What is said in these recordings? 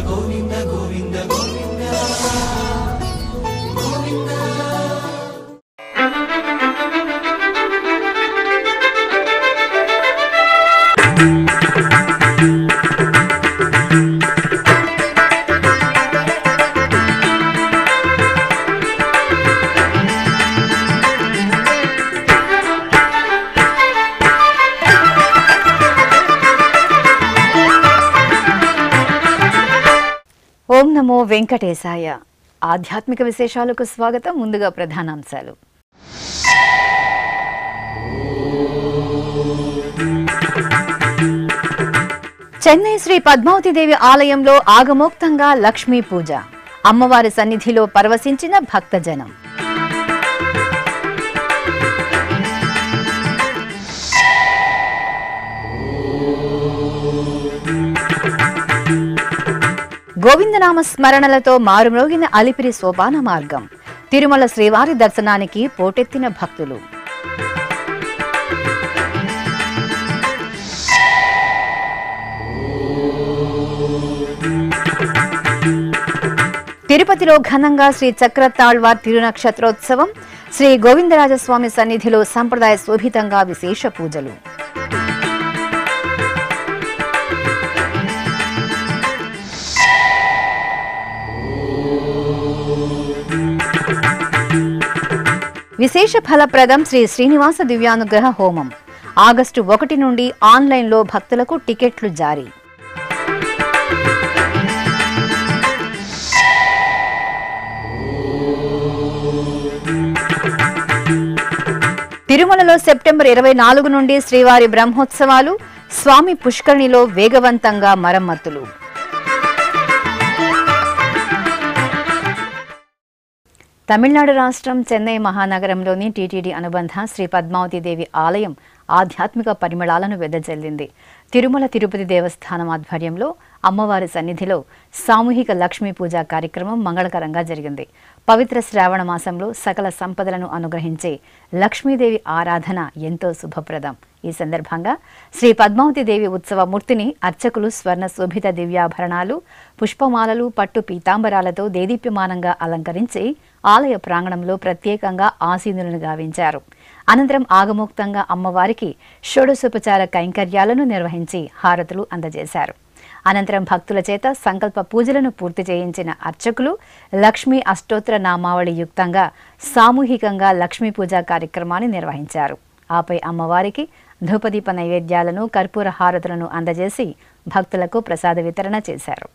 గోవింద గోవింద గోవింద గోవింద. ఓం నమో వెంకటేశాయ. ఆధ్యాత్మిక విశేషాలకు స్వాగతం. ముందుగా ప్రధానాంశాలు. చెన్నై శ్రీ పద్మావతిదేవి ఆలయంలో ఆగమోక్తంగా లక్ష్మీ పూజ. అమ్మవారి సన్నిధిలో పరవశించిన భక్తజనం. గోవిందనామ స్మరణలతో మారుమ్రోగిన అలిపిరి సోపాన మార్గం. తిరుమల శ్రీవారి దర్శనానికి పోటెత్తిన భక్తులు. తిరుపతిలో ఘనంగా శ్రీ చక్రతాళ్వార్ తిరునక్షత్రోత్సవం. శ్రీ గోవిందరాజస్వామి సన్నిధిలో సంప్రదాయ శోభితంగా విశేష పూజలు. విశేష ఫలప్రదం శ్రీ శ్రీనివాస దివ్యానుగ్రహ హోమం. ఆగస్టు 1 నుండి ఆన్లైన్లో భక్తులకు టికెట్లు జారీ. తిరుమలలో సెప్టెంబర్ 24 నుండి శ్రీవారి బ్రహ్మోత్సవాలు. స్వామి పుష్కరిణిలో వేగవంతంగా మరమ్మతులు. తమిళనాడు రాష్ట్రం చెన్నై మహానగరంలోని టీటీడీ అనుబంధ శ్రీ పద్మావతిదేవి ఆలయం ఆధ్యాత్మిక పరిమళాలను వెదజల్లింది. తిరుమల తిరుపతి దేవస్థానం ఆధ్వర్యంలో అమ్మవారి సన్నిధిలో సామూహిక లక్ష్మీ పూజా కార్యక్రమం మంగళకరంగా జరిగింది. పవిత్ర శ్రావణ మాసంలో సకల సంపదలను అనుగ్రహించే లక్ష్మీదేవి ఆరాధన ఎంతో శుభప్రదం. ఈ సందర్భంగా శ్రీ పద్మావతిదేవి ఉత్సవ మూర్తిని అర్చకులు స్వర్ణ శోభిత దివ్యాభరణాలు, పుష్పమాలలు, పట్టు పీతాంబరాలతో దేదీప్యమానంగా అలంకరించి ఆలయ ప్రాంగణంలో ప్రత్యేకంగా ఆసీనులను గావించారు. అనంతరం ఆగమోక్తంగా అమ్మవారికి షోడశోపచార కైంకర్యాలను నిర్వహించి హారతులు అందజేశారు. అనంతరం భక్తుల చేత సంకల్ప పూజలను పూర్తి చేయించిన అర్చకులు లక్ష్మీ అష్టోత్తర నామావళి యుక్తంగా సామూహికంగా లక్ష్మీ పూజా కార్యక్రమాన్ని నిర్వహించారు. ఆపై అమ్మవారికి ధూపదీప నైవేద్యాలను, కర్పూర హారతులను అందజేసి భక్తులకు ప్రసాద వితరణ చేశారు.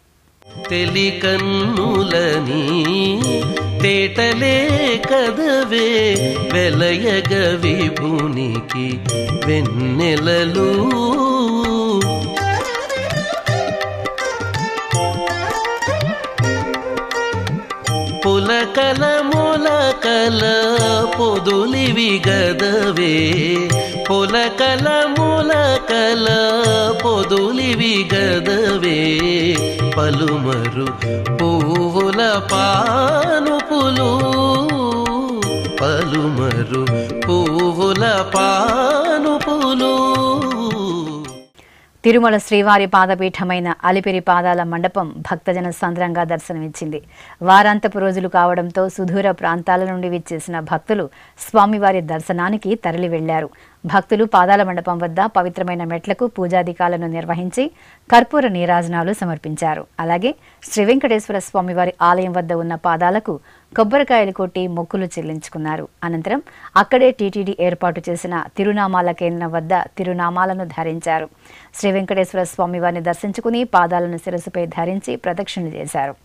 తెలికన్నులని తేటలే కదవే వెలయగ విభునికి వెన్నెలలు పులకల మొలకల పొదులివి గదవే పులకల మొలకల పొదులివి గదవే పలుమరు పువ్వుల పానుపులు పలుమరు పువ్వుల పానుపులు. తిరుమల శ్రీవారి పాదపీఠమైన అలిపిరి పాదాల మండపం భక్తజన సంద్రంగా దర్శనమిచ్చింది. వారాంతపు రోజులు కావడంతో సుదూర ప్రాంతాల నుండి విచ్చేసిన భక్తులు స్వామివారి దర్శనానికి తరలి వెళ్లారు. భక్తులు పాదాల మండపం వద్ద పవిత్రమైన మెట్లకు పూజాధికాలను నిర్వహించి కర్పూర నీరాజనాలు సమర్పించారు. అలాగే శ్రీ వెంకటేశ్వర స్వామివారి ఆలయం వద్ద ఉన్న పాదాలకు కొబ్బరికాయలు కొట్టి మొక్కులు చెల్లించుకున్నారు. అనంతరం అక్కడే టీటీడీ ఏర్పాటు చేసిన తిరునామాల కేంద్రం వద్ద తిరునామాలను ధరించారు. శ్రీ వెంకటేశ్వర స్వామివారిని దర్శించుకుని పాదాలను శిరస్సుపై ధరించి ప్రదక్షిణలు చేశారు.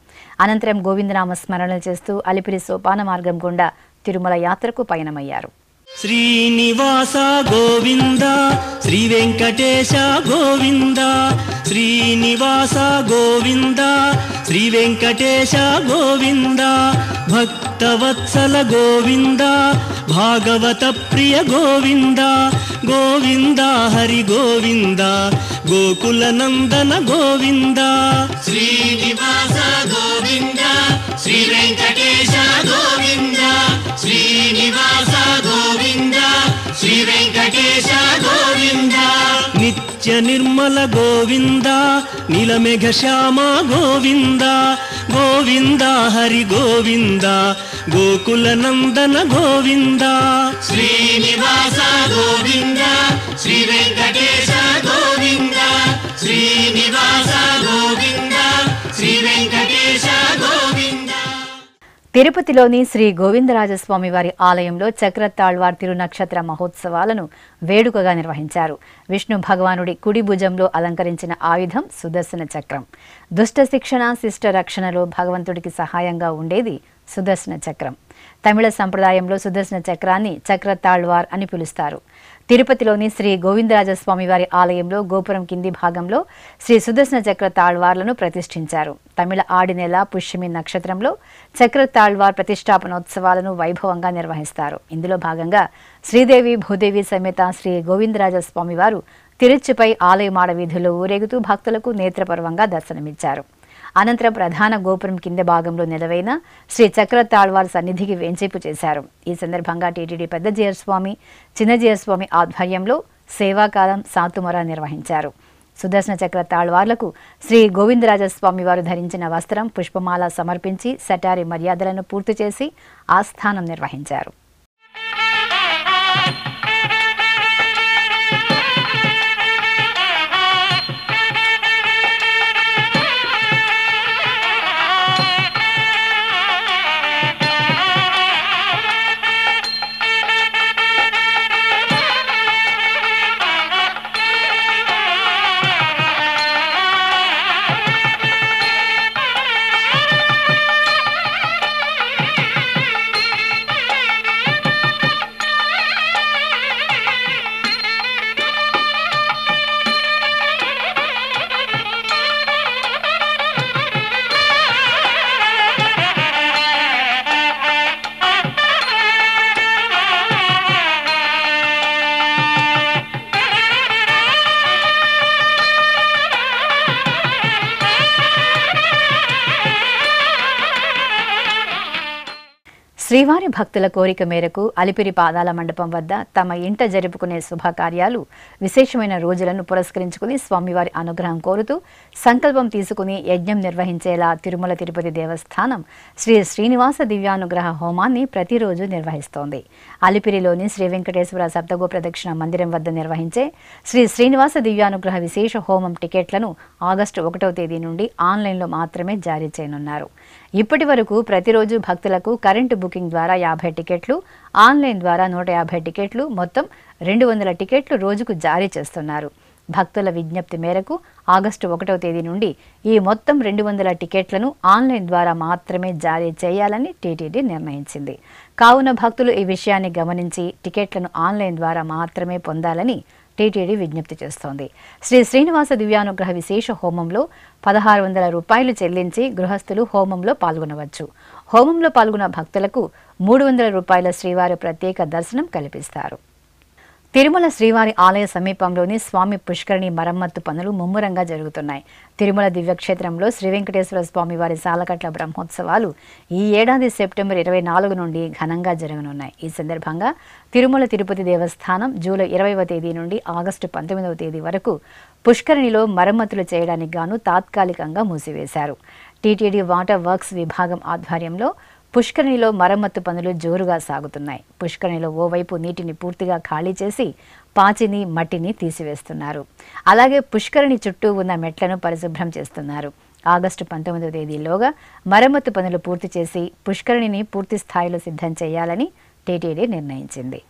అనంతరం గోవిందనామ స్మరణలు చేస్తూ అలిపిరి సోపాన మార్గం గుండా తిరుమల యాత్రకు పయనమయ్యారు. శ్రీనివాస గోవింద శ్రీ వెంకటేశ గోవింద శ్రీనివాస గోవింద శ్రీ వెంకటేశ గోవింద భక్తవత్సల గోవింద భాగవత ప్రియ గోవింద గోవింద హరి గోవింద గోకుల నందన గోవింద శ్రీనివాస గోవింద శ్రీ వెంకటేశ గోవింద శ్రీనివాస గోవింద శ్రీ వెంకటేశ గోవింద నిత్య నిత్య నిర్మల గోవింద నీలమేఘ శ్యామ గోవింద గోవింద హరి గోవింద గోకుల నందన గోవింద శ్రీనివాస గోవింద శ్రీ వెంకటేశ గోవింద శ్రీనివాస గోవింద శ్రీ వెంకటేశ గోవింద. తిరుపతిలోని శ్రీ గోవిందరాజస్వామి వారి ఆలయంలో చక్రతాళ్వార్ తిరునక్షత్ర మహోత్సవాలను వేడుకగా నిర్వహించారు. విష్ణు భగవానుడి కుడి భుజంలో అలంకరించిన ఆయుధం సుదర్శన చక్రం. దుష్ట శిక్షణ శిష్ట రక్షణలో భగవంతుడికి సహాయంగా ఉండేది సుదర్శన చక్రం. తమిళ సంప్రదాయంలో సుదర్శన చక్రాన్ని చక్రతాళ్వార్ అని పిలుస్తారు. తిరుపతిలోని శ్రీ గోవిందరాజస్వామి వారి ఆలయంలో గోపురం కింది భాగంలో శ్రీ సుదర్శన చక్ర తాళ్వార్లను ప్రతిష్ఠించారు. తమిళ ఆడి నెల పుష్యమి నక్షత్రంలో చక్ర తాళ్వార్ ప్రతిష్టాపనోత్సవాలను వైభవంగా నిర్వహిస్తారు. ఇందులో భాగంగా శ్రీదేవి భూదేవి సమేత శ్రీ గోవిందరాజస్వామి వారు తిరుచిపై ఆలయమాడ వీధుల్లో ఊరేగుతూ భక్తులకు నేత్రపర్వంగా దర్శనమిచ్చారు. అనంతరం ప్రధాన గోపురం కింద భాగంలో నిలవైన శ్రీ చక్ర తాళ్వార్ సన్నిధికి వేంచేపు చేశారు. ఈ సందర్భంగా టీటీడీ పెద్ద జీయర్స్వామి చిన్న జీయర్స్వామి ఆధ్వర్యంలో సేవాకాలం సాతుమొర నిర్వహించారు. సుదర్శన చక్ర తాళ్వార్లకు శ్రీ గోవిందరాజస్వామి వారు ధరించిన వస్త్రం పుష్పమాల సమర్పించి సటారి మర్యాదలను పూర్తి చేసి ఆస్థానం నిర్వహించారు. శ్రీవారి భక్తుల కోరిక మేరకు అలిపిరి పాదాల మండపం వద్ద తమ ఇంట జరుపుకునే శుభకార్యాలు విశేషమైన రోజులను పురస్కరించుకుని స్వామివారి అనుగ్రహం కోరుతూ సంకల్పం తీసుకుని యజ్ఞం నిర్వహించేలా తిరుమల తిరుపతి దేవస్థానం శ్రీ శ్రీనివాస దివ్యానుగ్రహ హోమాన్ని ప్రతిరోజు నిర్వహిస్తోంది. అలిపిరిలోని శ్రీ వెంకటేశ్వర సప్తగో ప్రదక్షిణ మందిరం వద్ద నిర్వహించే శ్రీ శ్రీనివాస దివ్యానుగ్రహ విశేష హోమం టికెట్లను ఆగస్టు 1వ తేదీ నుండి ఆన్లైన్లో మాత్రమే జారీ చేయనున్నారు. ఇప్పటి వరకు ప్రతిరోజు భక్తులకు కరెంటు బుకింగ్ ద్వారా 50 టికెట్లు, ఆన్లైన్ ద్వారా 150 టికెట్లు, మొత్తం 200 టికెట్లు రోజుకు జారీ చేస్తున్నారు. భక్తుల విజ్ఞప్తి మేరకు ఆగస్టు 1వ తేదీ నుండి ఈ మొత్తం 200 టికెట్లను ఆన్లైన్ ద్వారా మాత్రమే జారీ చేయాలని టీటీడీ నిర్ణయించింది. కావున భక్తులు ఈ విషయాన్ని గమనించి టికెట్లను ఆన్లైన్ ద్వారా మాత్రమే పొందాలని టీటీడీ విజ్ఞప్తి చేస్తోంది. శ్రీ శ్రీనివాస దివ్యానుగ్రహ విశేష హోమంలో 1600 రూపాయలు చెల్లించి గృహస్థులు హోమంలో పాల్గొనవచ్చు. హోమంలో పాల్గొన్న భక్తులకు 300 రూపాయల శ్రీవారి ప్రత్యేక దర్శనం కల్పిస్తారు. తిరుమల శ్రీవారి ఆలయ సమీపంలోని స్వామి పుష్కరిణి మరమ్మత్తు పనులు ముమ్మరంగా జరుగుతున్నాయి. తిరుమల దివ్యక్షేత్రంలో శ్రీ వెంకటేశ్వర స్వామి వారి సాలకట్ల బ్రహ్మోత్సవాలు ఈ ఏడాది సెప్టెంబర్ 24 నుండి ఘనంగా జరగనున్నాయి. ఈ సందర్భంగా తిరుమల తిరుపతి దేవస్థానం జూలై 20వ తేదీ నుండి ఆగస్టు 19వ తేదీ వరకు పుష్కరిణిలో మరమ్మతులు చేయడానికి గాను తాత్కాలికంగా మూసివేశారు. టీటీడీ వాటర్ వర్క్స్ విభాగం ఆధ్వర్యంలో పుష్కరిణిలో మరమ్మత్తు పనులు జోరుగా సాగుతున్నాయి. పుష్కరిణిలో ఓవైపు నీటిని పూర్తిగా ఖాళీ చేసి పాచిని మట్టిని తీసివేస్తున్నారు. అలాగే పుష్కరిణి చుట్టూ ఉన్న మెట్లను పరిశుభ్రం చేస్తున్నారు. ఆగస్టు 19వ తేదీలోగా మరమ్మత్తు పనులు పూర్తి చేసి పుష్కరిణిని పూర్తి స్థాయిలో సిద్ధం చేయాలని టీటీడీ నిర్ణయించింది.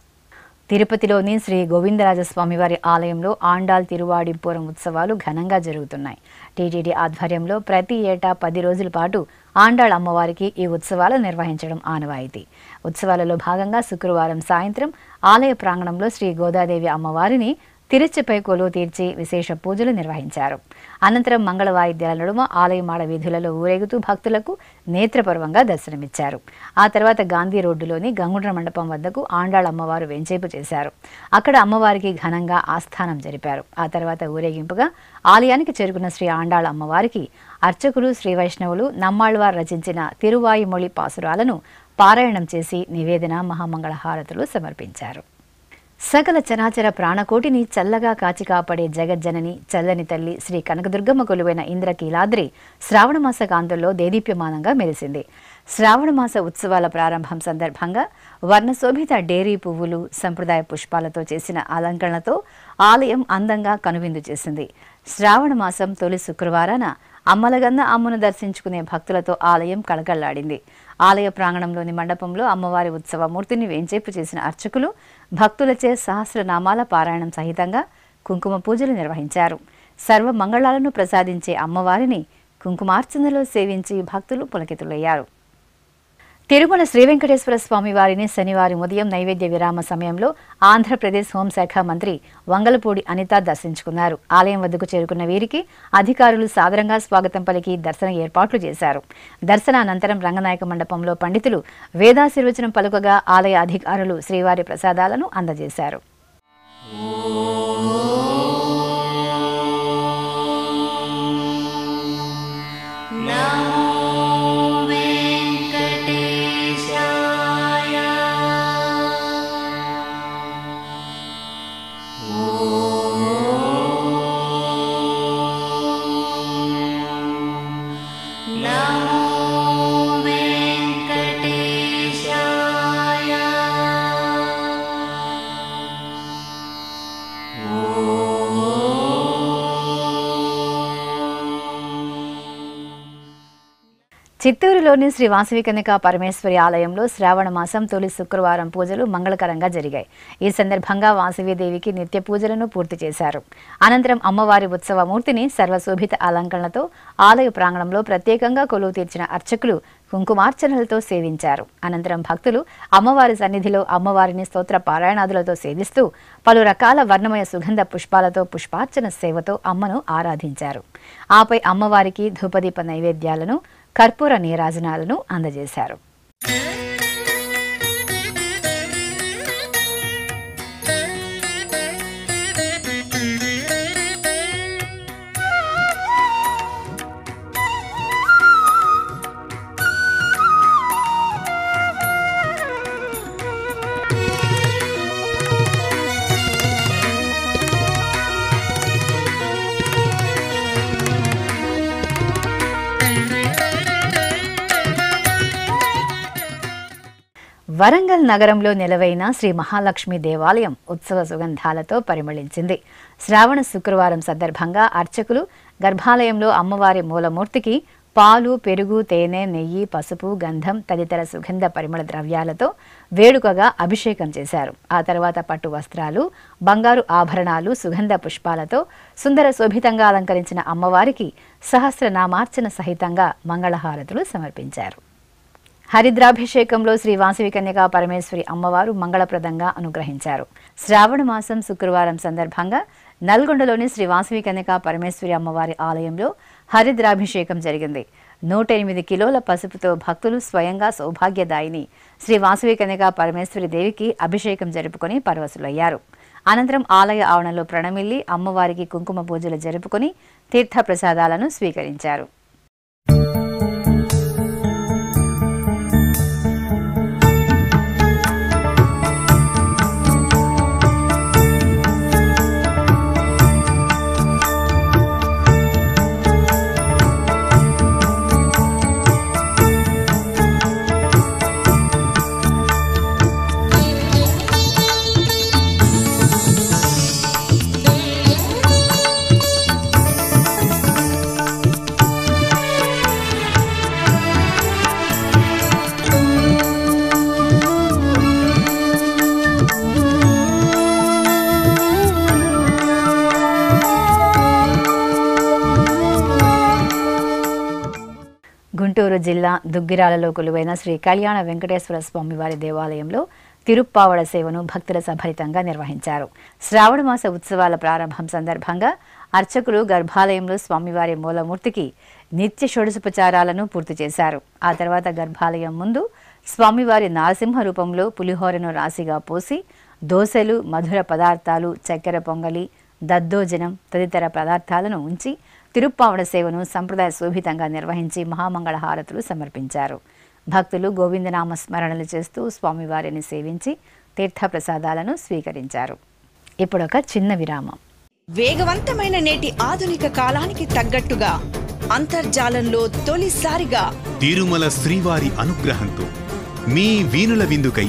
తిరుపతిలోని శ్రీ గోవిందరాజస్వామి వారి ఆలయంలో ఆండాల్ తిరువాడింపురం ఉత్సవాలు ఘనంగా జరుగుతున్నాయి. టీటీడీ ఆధ్వర్యంలో ప్రతి ఏటా 10 రోజుల పాటు ఆండాళ్ అమ్మవారికి ఈ ఉత్సవాలు నిర్వహించడం ఆనవాయితీ. ఉత్సవాలలో భాగంగా శుక్రవారం సాయంత్రం ఆలయ ప్రాంగణంలో శ్రీ గోదాదేవి అమ్మవారిని తిరుచిపై కొలువు తీర్చి విశేష పూజలు నిర్వహించారు. అనంతరం మంగళ వాయిద్యాల నడుమ ఆలయమాడ వీధులలో ఊరేగుతూ భక్తులకు నేత్రపర్వంగా దర్శనమిచ్చారు. ఆ తర్వాత గాంధీ రోడ్డులోని గంగుండ్ర మండపం వద్దకు ఆండాళ్ అమ్మవారు వెంచేపు చేశారు. అక్కడ అమ్మవారికి ఘనంగా ఆస్థానం జరిపారు. ఆ తర్వాత ఊరేగింపుగా ఆలయానికి చేరుకున్న శ్రీ ఆండాళ్ అమ్మవారికి అర్చకులు శ్రీ వైష్ణవులు నమ్మాళ్వార్ రచించిన తిరువాయిమొళి పాసురాలను పారాయణం చేసి నివేదన మహామంగళ హారతులు సమర్పించారు. సకల చరాచర ప్రాణకోటిని చల్లగా కాచి కాపాడే జగజ్జనని చల్లని తల్లి శ్రీ కనకదుర్గమ్మ కొలువైన ఇంద్రకీలాద్రి శ్రావణమాస కాంతుల్లో దేదీప్యమానంగా మెరిసింది. శ్రావణమాస ఉత్సవాల ప్రారంభం సందర్భంగా వర్ణశోభిత డేరీ పువ్వులు, సంప్రదాయ పుష్పాలతో చేసిన అలంకరణతో ఆలయం అందంగా కనువిందు చేసింది. శ్రావణమాసం తొలి శుక్రవారాన అమ్మలగన్న అమ్మను దర్శించుకునే భక్తులతో ఆలయం కళకళ్లాడింది. ఆలయ ప్రాంగణంలోని మండపంలో అమ్మవారి ఉత్సవమూర్తిని వేంచేపు చేసిన అర్చకులు భక్తులచే సహస్రనామాల పారాయణం సహితంగా కుంకుమ పూజలు నిర్వహించారు. సర్వ మంగళాలను ప్రసాదించే అమ్మవారిని కుంకుమార్చనలో సేవించి భక్తులు పులకితులయ్యారు. తిరుమల శ్రీ వెంకటేశ్వర స్వామి వారిని శనివారం ఉదయం నైవేద్య విరామ సమయంలో ఆంధ్రప్రదేశ్ హోంశాఖ మంత్రి వంగలపూడి అనిత దర్శించుకున్నారు. ఆలయం వద్దకు చేరుకున్న వీరికి అధికారులు సాదరంగా స్వాగతం పలికి దర్శన ఏర్పాట్లు చేశారు. దర్శనానంతరం రంగనాయక మండపంలో పండితులు వేదాశీర్వచనం పలుకగా ఆలయ అధికారులు శ్రీవారి ప్రసాదాలను అందజేశారు. చిత్తూరులోని శ్రీ వాసవి కన్యకా పరమేశ్వరి ఆలయంలో శ్రావణ మాసం తొలి శుక్రవారం పూజలు మంగళకరంగా జరిగాయి. ఈ సందర్భంగా వాసవీదేవికి నిత్య పూజలను పూర్తి చేశారు. అనంతరం అమ్మవారి ఉత్సవమూర్తిని సర్వశోభిత అలంకరణలతో ఆలయ ప్రాంగణంలో ప్రత్యేకంగా కొలువు తీర్చిన అర్చకులు కుంకుమార్చనలతో సేవించారు. అనంతరం భక్తులు అమ్మవారి సన్నిధిలో అమ్మవారిని స్తోత్ర పారాయణాదులతో సేవిస్తూ పలు రకాల వర్ణమయ సుగంధ పుష్పాలతో పుష్పార్చన సేవతో అమ్మను ఆరాధించారు. ఆపై అమ్మవారికి ధూపదీప నైవేద్యాలను, కర్పూర నీరాజనాలను అందజేశారు. వరంగల్ నగరంలో నెలవైన శ్రీ మహాలక్ష్మి దేవాలయం ఉత్సవ సుగంధాలతో పరిమళించింది. శ్రావణ శుక్రవారం సందర్భంగా అర్చకులు గర్భాలయంలో అమ్మవారి మూలమూర్తికి పాలు, పెరుగు, తేనె, నెయ్యి, పసుపు, గంధం తదితర సుగంధ పరిమళ ద్రవ్యాలతో వేడుకగా అభిషేకం చేశారు. ఆ తర్వాత పట్టు వస్త్రాలు, బంగారు ఆభరణాలు, సుగంధ పుష్పాలతో సుందర శోభితంగా అలంకరించిన అమ్మవారికి సహస్రనామార్చన సహితంగా మంగళహారతులు సమర్పించారు. హరిద్రాభిషేకంలో శ్రీ వాసవి కన్యకా పరమేశ్వరి అమ్మవారు మంగళప్రదంగా అనుగ్రహించారు. శ్రావణ మాసం శుక్రవారం సందర్భంగా నల్గొండలోని శ్రీ వాసవి కన్యకా పరమేశ్వరి అమ్మవారి ఆలయంలో హరిద్రాభిషేకం జరిగింది. 108 కిలోల పసుపుతో భక్తులు స్వయంగా సౌభాగ్యదాయిని శ్రీ వాసవి కన్యకా పరమేశ్వరి దేవికి అభిషేకం జరుపుకొని పరవశులయ్యారు. అనంతరం ఆలయ ఆవరణలో ప్రణమిల్లి అమ్మవారికి కుంకుమ పూజలు జరుపుకొని తీర్థ ప్రసాదాలను స్వీకరించారు. గుంటూరు జిల్లా దుగ్గిరాలలో కొలువైన శ్రీ కళ్యాణ వెంకటేశ్వర స్వామివారి దేవాలయంలో తిరుప్పావడ సేవను భక్తుల సభరితంగా నిర్వహించారు. శ్రావణమాస ఉత్సవాల ప్రారంభం సందర్భంగా అర్చకులు గర్భాలయంలో స్వామివారి మూలమూర్తికి నిత్య షోడశోపచారాలను పూర్తి చేశారు. ఆ తర్వాత గర్భాలయం ముందు స్వామివారి నరసింహ రూపంలో పులిహోరను రాశిగా పోసి దోసెలు, మధుర పదార్థాలు, చక్కెర పొంగలి, దద్దోజనం తదితర పదార్థాలను ఉంచి తిరుప్పావడ సేవను సంప్రదాయ శోభితంగా నిర్వహించి మహామంగళ హారతులు సమర్పించారు. భక్తులు గోవిందనామ స్మరణలు చేస్తూ స్వామివారిని సేవించి తీర్థప్రసాదాలను స్వీకరించారు. ఇప్పుడొక చిన్న విరామం. వేగవంతమైన నేటి ఆధునిక కాలానికి తగ్గట్టుగా అంతర్జాలంలో తొలిసారిగా తిరుమల శ్రీవారి అనుగ్రహంతో మీ వీణుల విందుకై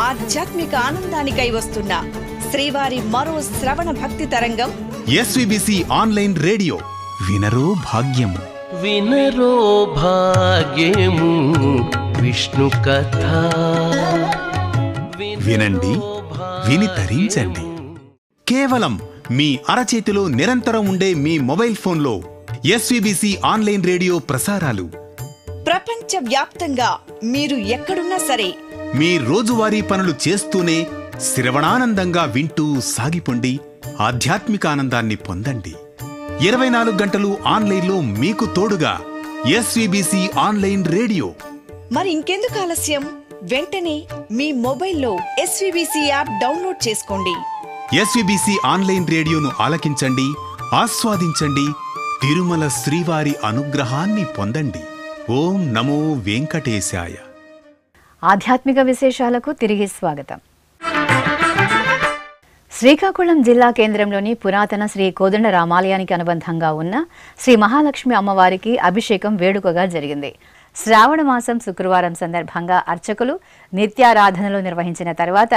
ఆధ్యాత్మిక ఆనందానికై వస్తున్న శ్రీవారి మరో శ్రవణ భక్తి తరంగం ఎస్విబిసి ఆన్లైన్ రేడియో. వినరో భాగ్యము, వినరో భాగ్యము విష్ణు కథ. వినండి, విని తరించండి. కేవలం మీ అరచేతిలో నిరంతరం ఉండే మీ మొబైల్ ఫోన్లో ఎస్విబిసి ఆన్లైన్ రేడియో ప్రసారాలు ప్రపంచ వ్యాప్తంగా మీరు ఎక్కడున్నా సరే మీ రోజువారీ పనులు చేస్తూనే శ్రవణానందంగా వింటూ సాగిపోండి. ఆధ్యాత్మిక ఆనందాన్ని పొందండి. 24 గంటలు ఆన్లైన్లో మీకు తోడుగా ఎస్విబిసి ఆన్లైన్ రేడియో. మరి ఇంకెందుకు ఆలస్యం? వెంటనే మీ మొబైల్లో ఎస్విబిసి యాప్ డౌన్లోడ్ చేసుకోండి. ఎస్విబిసి ఆన్లైన్ రేడియోను ఆలకించండి, ఆస్వాదించండి. తిరుమల శ్రీవారి అనుగ్రహాన్ని పొందండి. ఓం నమో వెంకటేశాయ. ఆధ్యాత్మిక విశేషాలకు తిరిగి స్వాగతం. శ్రీకాకుళం జిల్లా కేంద్రంలోని పురాతన శ్రీ కోదండ రామాలయానికి అనుబంధంగా ఉన్న శ్రీ మహాలక్ష్మి అమ్మవారికి అభిషేకం వేడుకగా జరిగింది. శ్రావణ మాసం శుక్రవారం సందర్భంగా అర్చకులు నిత్యారాధనలు నిర్వహించిన తర్వాత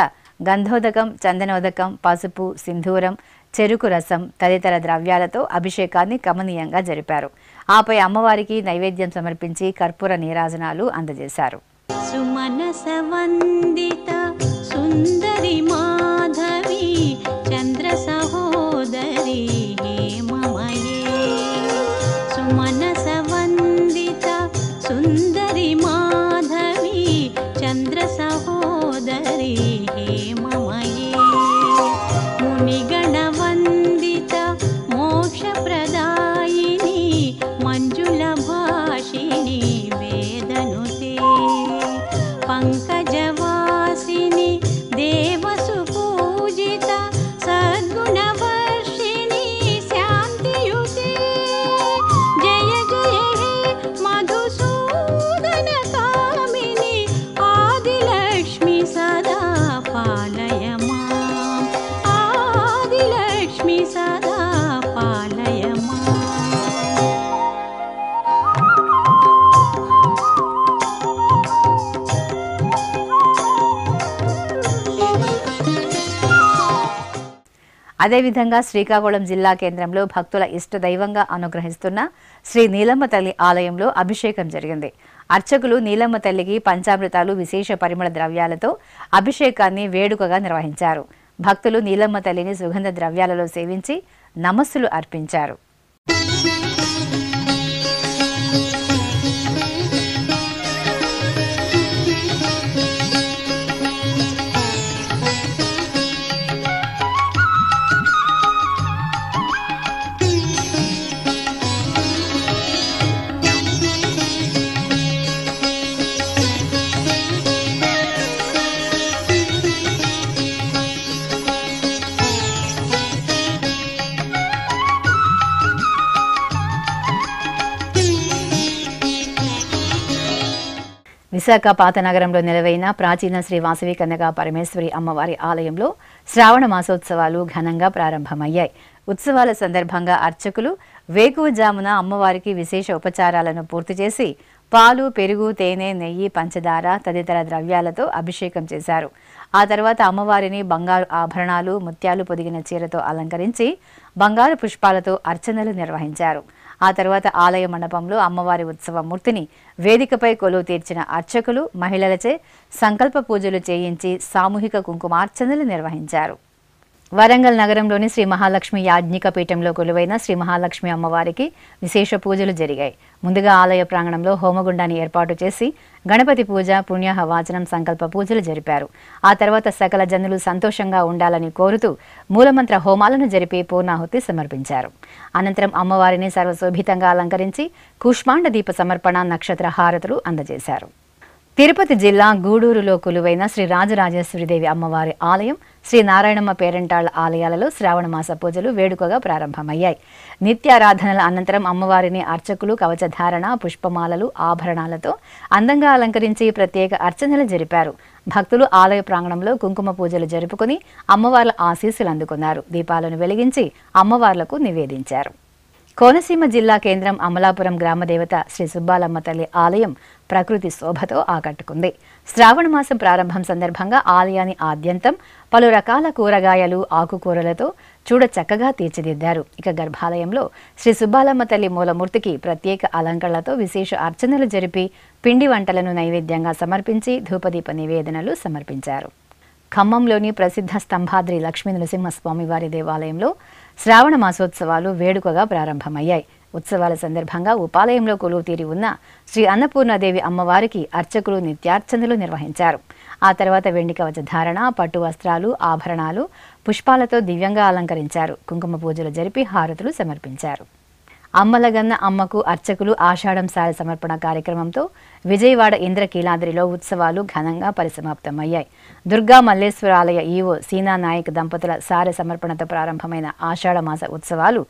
గంధోదకం, చందనోదకం, పసుపు, సింధూరం, చెరుకు రసం తదితర ద్రవ్యాలతో అభిషేకాన్ని కమనీయంగా జరిపారు. ఆపై అమ్మవారికి నైవేద్యం సమర్పించి కర్పూర నీరాజనాలు అందజేశారు. సుమనసవందిత సుందరి మాధవి చంద్ర సహోదరి హేమమయే. సుమనసవందిత సుందరి మాధవి చంద్ర సహోదరి హేమమయే. మునిగణవందిత మోక్షప్రదాయిని మంజుల భాషిణి వేదనుతే. పంకజవాసిని దేవసుపూజిత సద్గుణవర్షిణి శాంతియుతే. జయ జయ హే మధుసూదన కామిని ఆదిలక్ష్మి సదా పాలయ మాం. ఆదిలక్ష్మి సదా పాలయ మాం. అదేవిధంగా శ్రీకాకుళం జిల్లా కేంద్రంలో భక్తుల ఇష్టదైవంగా అనుగ్రహిస్తున్న శ్రీ నీలమ్మ తల్లి ఆలయంలో అభిషేకం జరిగింది. అర్చకులు నీలమ్మ తల్లికి పంచామృతాలు, విశేష పరిమళ ద్రవ్యాలతో అభిషేకాన్ని వేడుకగా నిర్వహించారు. భక్తులు నీలమ్మ తల్లిని సుగంధ ద్రవ్యాలలో సేవించి నమస్సులు అర్పించారు. విశాఖ పాతనగరంలో నెలవైన ప్రాచీన శ్రీ వాసవి కన్యకా పరమేశ్వరి అమ్మవారి ఆలయంలో శ్రావణ మాసోత్సవాలు ఘనంగా ప్రారంభమయ్యాయి. ఉత్సవాల సందర్భంగా అర్చకులు వేకువజామున అమ్మవారికి విశేష ఉపచారాలను పూర్తి చేసి పాలు, పెరుగు, తేనె, నెయ్యి, పంచదార తదితర ద్రవ్యాలతో అభిషేకం చేశారు. ఆ తర్వాత అమ్మవారిని బంగారు ఆభరణాలు, ముత్యాలు పొదిగిన చీరతో అలంకరించి బంగారు పుష్పాలతో అర్చనలు నిర్వహించారు. ఆ తర్వాత ఆలయ మండపంలో అమ్మవారి ఉత్సవ మూర్తిని వేదికపై కొలువు తీర్చిన అర్చకులు మహిళలచే సంకల్ప పూజలు చేయించి సామూహిక కుంకుమార్చనలు నిర్వహించారు. వరంగల్ నగరంలోని శ్రీ మహాలక్ష్మి యాజ్ఞిక పీఠంలో కొలువైన శ్రీ మహాలక్ష్మి అమ్మవారికి విశేష పూజలు జరిగాయి. ముందుగా ఆలయ ప్రాంగణంలో హోమగుండాన్ని ఏర్పాటు చేసి గణపతి పూజ, పుణ్యాహ వాచనం, సంకల్ప పూజలు జరిపారు. ఆ తర్వాత సకల జనులు సంతోషంగా ఉండాలని కోరుతూ మూలమంత్ర హోమాలను జరిపి పూర్ణాహుతి సమర్పించారు. అనంతరం అమ్మవారిని సర్వశోభితంగా అలంకరించి కూష్మాండ దీప సమర్పణ, నక్షత్ర హారతులు అందజేశారు. తిరుపతి జిల్లా గూడూరులో కొలువైన శ్రీ రాజరాజేశ్వరిదేవి అమ్మవారి ఆలయం, శ్రీ నారాయణమ్మ పేరంటాళ్ల ఆలయాలలో శ్రావణ మాస పూజలు వేడుకగా ప్రారంభమయ్యాయి. నిత్యారాధనల అనంతరం అమ్మవారిని అర్చకులు కవచధారణ, పుష్పమాలలు, ఆభరణాలతో అందంగా అలంకరించి ప్రత్యేక అర్చనలు జరిపారు. భక్తులు ఆలయ ప్రాంగణంలో కుంకుమ పూజలు జరుపుకుని అమ్మవార్ల ఆశీస్సులు అందుకున్నారు. దీపాలను వెలిగించి అమ్మవార్లకు నివేదించారు. కోనసీమ జిల్లా కేంద్రం అమలాపురం గ్రామదేవత శ్రీ సుబ్బాలమ్మ తల్లి ఆలయం ప్రకృతి శోభతో ఆకట్టుకుంది. శ్రావణ మాసం ప్రారంభం సందర్భంగా ఆలయాన్ని ఆద్యంతం పలు రకాల కూరగాయలు, ఆకుకూరలతో చూడ చక్కగా తీర్చిదిద్దారు. ఇక గర్భాలయంలో శ్రీ సుబ్బాలమ్మ తల్లి మూలమూర్తికి ప్రత్యేక అలంకరణలతో విశేష అర్చనలు జరిపి పిండి వంటలను నైవేద్యంగా సమర్పించి ధూపదీప నివేదనలు సమర్పించారు. ఖమ్మంలోని ప్రసిద్ధ స్తంభాద్రి లక్ష్మీ నరసింహస్వామి వారి దేవాలయంలో శ్రావణ మాసోత్సవాలు వేడుకగా ప్రారంభమయ్యాయి. ఉత్సవాల సందర్భంగా ఉపాలయంలో కొలువు తీరి ఉన్న శ్రీ అన్నపూర్ణాదేవి అమ్మవారికి అర్చకులు నిత్యార్చనలు నిర్వహించారు. ఆ తర్వాత వెండి కవచ ధారణ, పట్టు వస్త్రాలు, ఆభరణాలు, పుష్పాలతో దివ్యంగా అలంకరించారు. కుంకుమ పూజలు జరిపి హారతులు సమర్పించారు. అమ్మలగన్న అమ్మకు అర్చకులు ఆషాఢం సార సమర్పణ కార్యక్రమంతో విజయవాడ ఇంద్రకీలాద్రిలో ఉత్సవాలు ఘనంగా పరిసమాప్తమయ్యాయి. దుర్గా మల్లేశ్వర ఆలయ ఈవో సీనా నాయక్ దంపతుల సారె సమర్పణతో ప్రారంభమైన ఆషాఢ మాస ఉత్సవాలు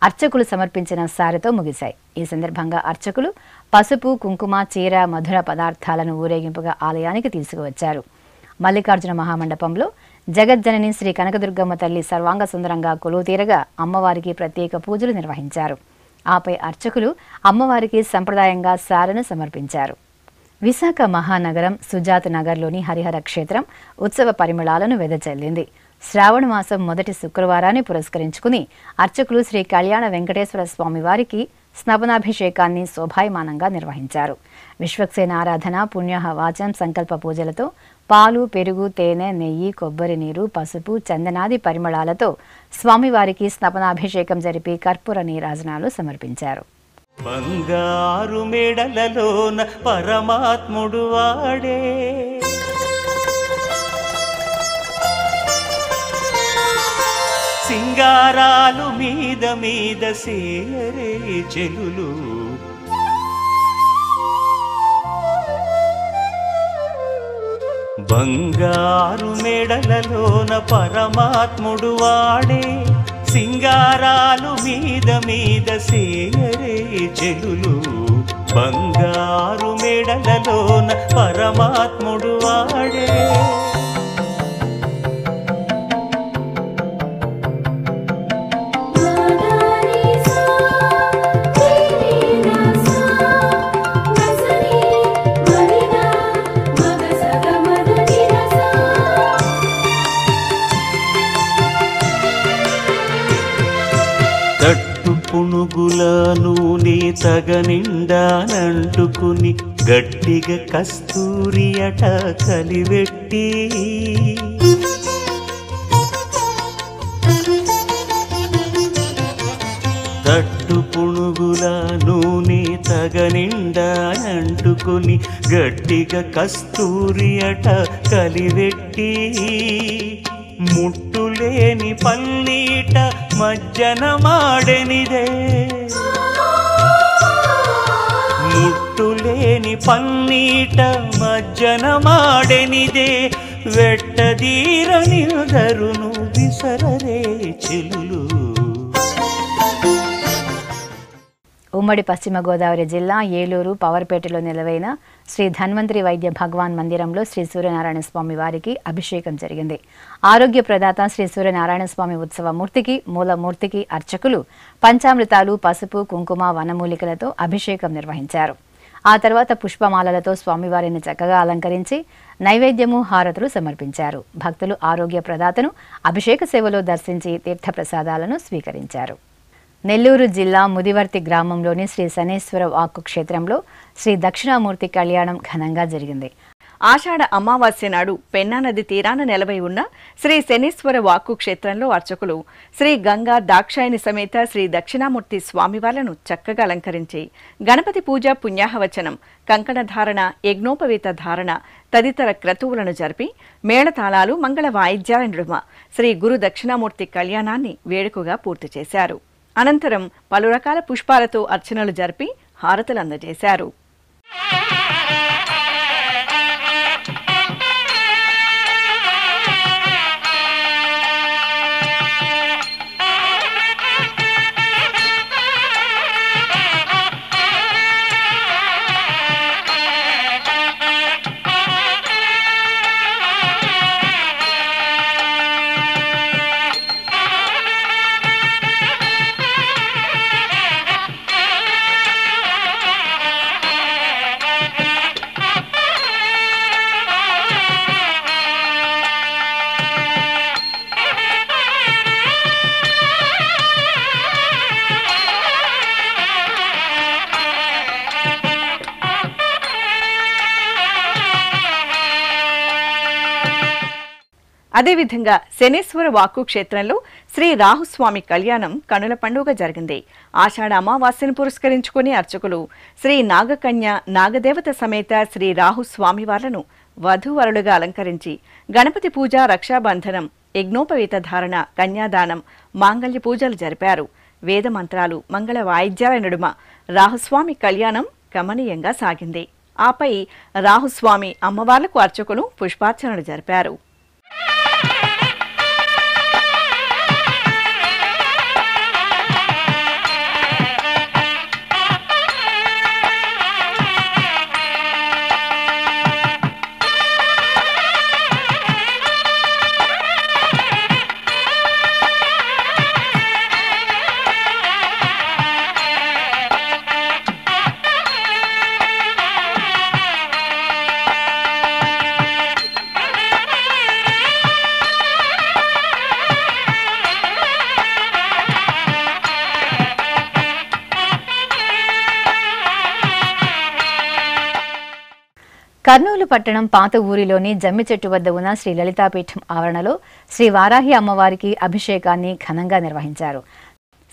అర్చకులు సమర్పించిన సారెతో ముగిశాయి. ఈ సందర్భంగా అర్చకులు పసుపు, కుంకుమ, చీర, మధుర పదార్థాలను ఊరేగింపుగా ఆలయానికి తీసుకువచ్చారు. మల్లికార్జున మహామండపంలో జగజ్జనని శ్రీ కనకదుర్గమ్మ తల్లి సర్వాంగ సుందరంగా కొలువు తీరగా అమ్మవారికి ప్రత్యేక పూజలు నిర్వహించారు. ఆపై అర్చకులు అమ్మవారికి సంప్రదాయంగా సారెను సమర్పించారు. విశాఖ మహానగరం సుజాత నగర్లోని హరిహర క్షేత్రం ఉత్సవ పరిమళాలను వెదజల్లింది. శ్రావణ మాసం మొదటి శుక్రవారాన్ని పురస్కరించుకుని అర్చకులు శ్రీ కళ్యాణ వెంకటేశ్వర స్వామి వారికి స్నపనాభిషేకాన్ని శోభాయమానంగా నిర్వహించారు. విశ్వక్సేన ఆరాధన, పుణ్యాహ వాచం, సంకల్ప పూజలతో పాలు, పెరుగు, తేనె, నెయ్యి, కొబ్బరి నీరు, పసుపు, చందనాది పరిమళాలతో స్వామివారికి స్నపనాభిషేకం జరిపి కర్పూర నీరాజనాలు సమర్పించారు. బంగారు మేడలలోన పరమాత్ముడు వాడే, సింగారాలు మీద మీద సేరే చెలులు, బంగారు మేడలలోన పరమాత్ముడు వాడే, సింగారాలు మీద మీద సేరే చెలులు, బంగారు మేడలలోన పరమాత్ముడు వాడే. పునుగుల నూనె తగనిండానంటుకుని గట్టిగా కస్తూరి అట కలివెట్టి, తట్టు పునుగుల నూనె తగనిండానంటుకుని గట్టిగా కస్తూరి అట కలివెట్టి, ముట్టులేని పల్లీట మజ్జన మాడెనిదే, ముట్టులేని పన్నీట మజ్జన మాడెనిదే, వెట్టదీర నిరుదరును విసరరే చెలులు. ఉమ్మడి పశ్చిమ గోదావరి జిల్లా ఏలూరు పవర్పేటలో నిలవైన శ్రీ ధన్వంతరి వైద్య భగవాన్ మందిరంలో శ్రీ సూర్యనారాయణ స్వామి వారికి అభిషేకం జరిగింది. ఆరోగ్య ప్రదాత శ్రీ సూర్యనారాయణ స్వామి ఉత్సవ మూర్తికి, మూలమూర్తికి అర్చకులు పంచామృతాలు, పసుపు, కుంకుమ, వనమూలికలతో అభిషేకం నిర్వహించారు. ఆ తర్వాత పుష్పమాలలతో స్వామివారిని చక్కగా అలంకరించి నైవేద్యము, హారతులు సమర్పించారు. భక్తులు ఆరోగ్య ప్రదాతను అభిషేక సేవలో దర్శించి తీర్థప్రసాదాలను స్వీకరించారు. నెల్లూరు జిల్లా ముదివర్తి గ్రామంలోని శ్రీ శనేశ్వర వాక్కు క్షేత్రంలో శ్రీ దక్షిణామూర్తి కళ్యాణం ఘనంగా జరిగింది. ఆషాఢ అమావాస్య నాడు పెన్నా నది తీరాన నెలవై ఉన్న శ్రీ శనీశ్వర వాక్కు క్షేత్రంలో అర్చకులు శ్రీ గంగా దాక్షాయని సమేత శ్రీ దక్షిణామూర్తి స్వామివార్లను చక్కగా అలంకరించి గణపతి పూజ, పుణ్యాహవచనం, కంకణ ధారణ, యజ్ఞోపవీత ధారణ తదితర క్రతువులను జరిపి మేళతాళాలు, మంగళ వాయిద్యాల నడుమ శ్రీ గురు దక్షిణామూర్తి కళ్యాణాన్ని వేడుకగా పూర్తి చేశారు. అనంతరం పలు రకాల పుష్పాలతో అర్చనలు జరిపి హారతులు అందజేశారు. అదేవిధంగా శనేశ్వర వాక్కు క్షేత్రంలో శ్రీ రాహుస్వామి కళ్యాణం కనుల పండుగ జరిగింది. ఆషాఢ అమావాస్యను పురస్కరించుకుని అర్చకులు శ్రీ నాగకన్య నాగదేవత సమేత శ్రీ రాహుస్వామి వార్లను వధూవరులుగా అలంకరించి గణపతి పూజ, రక్షాబంధనం, యజ్ఞోపవీత ధారణ, కన్యాదానం, మాంగళ్య పూజలు జరిపారు. వేద మంత్రాలు, మంగళ వాయిద్యాల నడుమ రాహుస్వామి కళ్యాణం కమనీయంగా సాగింది. ఆపై రాహుస్వామి అమ్మవార్లకు అర్చకులు పుష్పార్చనలు జరిపారు. కర్నూలు పట్టణం పాత ఊరిలోని జమ్మి చెట్టు వద్ద ఉన్న శ్రీ లలితాపీఠం ఆవరణలో శ్రీ వారాహి అమ్మవారికి అభిషేకాన్ని ఘనంగా నిర్వహించారు.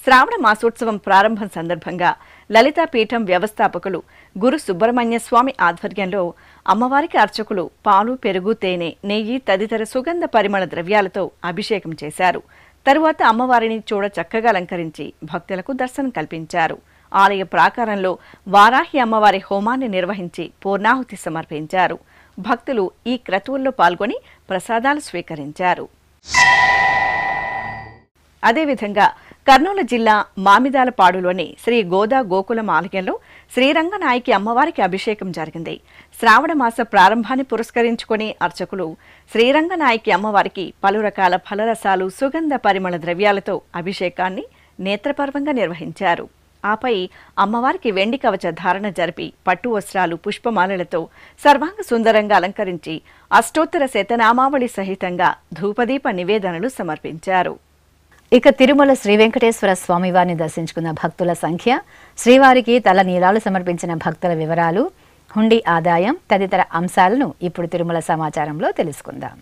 శ్రావణ మాసోత్సవం ప్రారంభం సందర్భంగా లలితాపీఠం వ్యవస్థాపకులు గురు సుబ్రహ్మణ్య స్వామి ఆధ్వర్యంలో అమ్మవారికి అర్చకులు పాలు, పెరుగు, తేనె, నెయ్యి తదితర సుగంధ పరిమళ ద్రవ్యాలతో అభిషేకం చేశారు. తరువాత అమ్మవారిని చూడ చక్కగా అలంకరించి భక్తులకు దర్శనం కల్పించారు. ఆలయ ప్రాకారంలో వారాహి అమ్మవారి హోమాన్ని నిర్వహించి పూర్ణాహుతి సమర్పించారు. భక్తులు ఈ క్రతువుల్లో పాల్గొని ప్రసాదాలు స్వీకరించారు. అదేవిధంగా కర్నూలు జిల్లా మామిదాలపాడులోని శ్రీ గోదా గోకులం ఆలయంలో శ్రీరంగనాయకి అమ్మవారికి అభిషేకం జరిగింది. శ్రావణ మాస ప్రారంభాన్ని పురస్కరించుకుని అర్చకులు శ్రీరంగనాయకి అమ్మవారికి పలు రకాల ఫలరసాలు, సుగంధ పరిమళ ద్రవ్యాలతో అభిషేకాన్ని నేత్రపర్వంగా నిర్వహించారు. ఆపై అమ్మవారికి వెండి కవచ ధారణ జరిపి పట్టు వస్త్రాలు, పుష్పమాలలతో సర్వాంగ సుందరంగా అలంకరించి అష్టోత్తర శతనామావళి సహితంగా ధూపదీప నివేదనలు సమర్పించారు. ఇక తిరుమల శ్రీ వెంకటేశ్వర స్వామివారిని దర్శించుకున్న భక్తుల సంఖ్య, శ్రీవారికి తల నీలాలు సమర్పించిన భక్తుల వివరాలు, హుండీ ఆదాయం తదితర అంశాలను ఇప్పుడు తిరుమల సమాచారంలో తెలుసుకుందాం.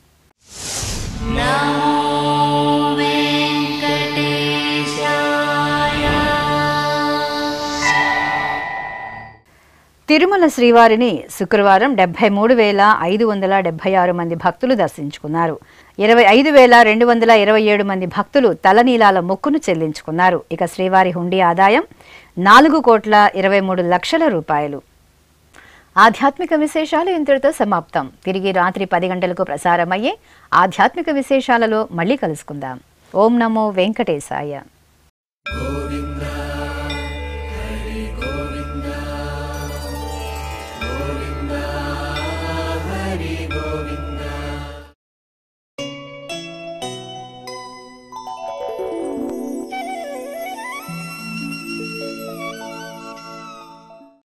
తిరుమల శ్రీవారిని శుక్రవారం 73,576 మంది భక్తులు దర్శించుకున్నారు. 25,227 మంది భక్తులు తలనీలాల మొక్కును చెల్లించుకున్నారు. ఇక శ్రీవారి హుండీ ఆదాయం 4,23,00,000 రూపాయలు. ఆధ్యాత్మిక విశేషాలు ఇంతటితో సమాప్తం. తిరిగి రాత్రి 10 గంటలకు ప్రసారమయ్యే ఆధ్యాత్మిక విశేషాలలో మళ్ళీ కలుసుకుందాం. ఓం నమో వెంకటేశాయ.